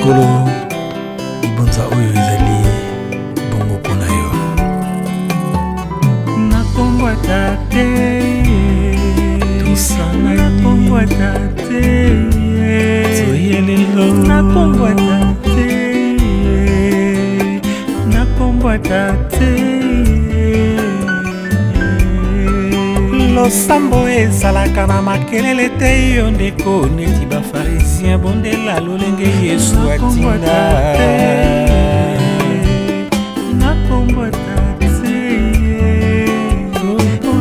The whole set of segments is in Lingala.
Nkolo libonza oyo ezali bongo mpona yo. Nakombwata te tosangani nakombwata te toyelelo nakombwata te nakombwata te losambo ezalaka na makelele te yo ndeko neti bafarisien bondela lolenge Yesu atinda nakombwata te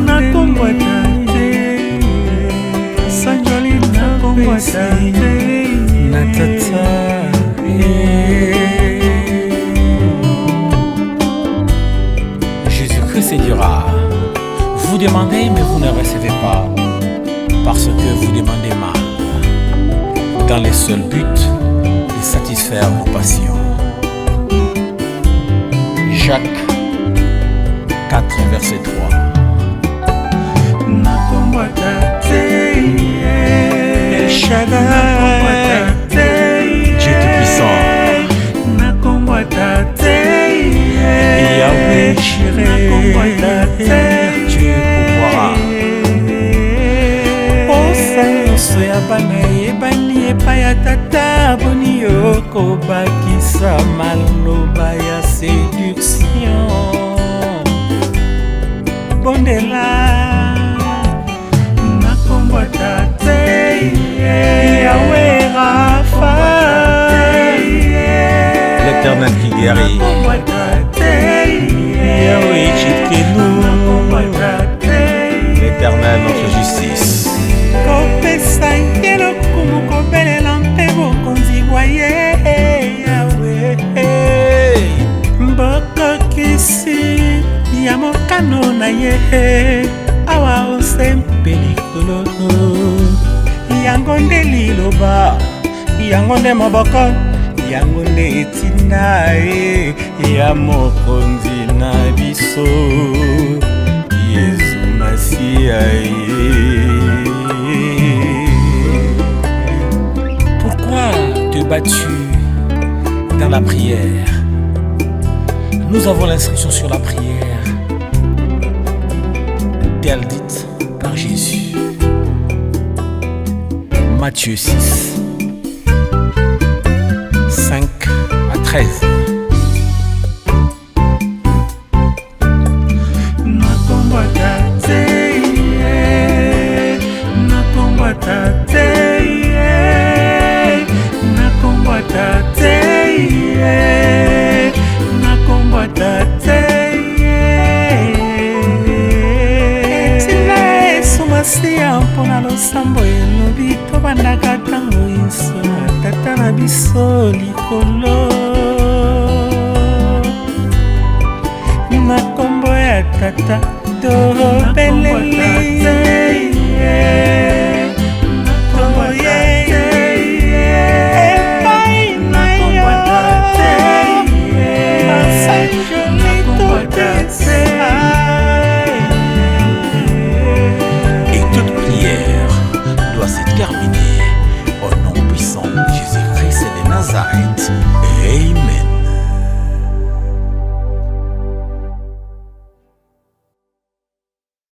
nakombwata te sanjoli nakombwata te natata Jésus-Christ dira: vous demandez mais vous ne recevez pas parce que vous demandez mal, dans le seul but de satisfaire vos passions. Jacques 4 verset 3. nakombwata te El Shaddai Dieu tout-puissant, nakombwata te Yahweh Jireh, nakombwata te Dieu pourvoira. posa nyonso ya bana eyebani epai ya tata boni yo kobakisa maloba ya séduction bondela nakombwata te Yahweh Rapha L'Éternel qui guérit, nakombwata te Yahweh Tchidkenu, nakombwata te l'Éternel notre justice. kopesa ye lokumu kobelela mpe bokonzi bwa ye Yawe mbokokisi ya mokano na ye awa osempe likolo yango nde liloba yango nde moboko yango nde etinda ye ya mokonzi na biso Yesu Masia Pourquoi te bats-tu dans la prière? Nous avons l'instruction sur la prière, telle dite par Jésus. Matthieu 6, 5 à 13. nakombwata te nakombwata te nakombwata te nakombwata te etina Yesu Masiya mpona losambo elobi tobandaka ntango Yesu na tata na biso likolo na kombo ya tata tobeleli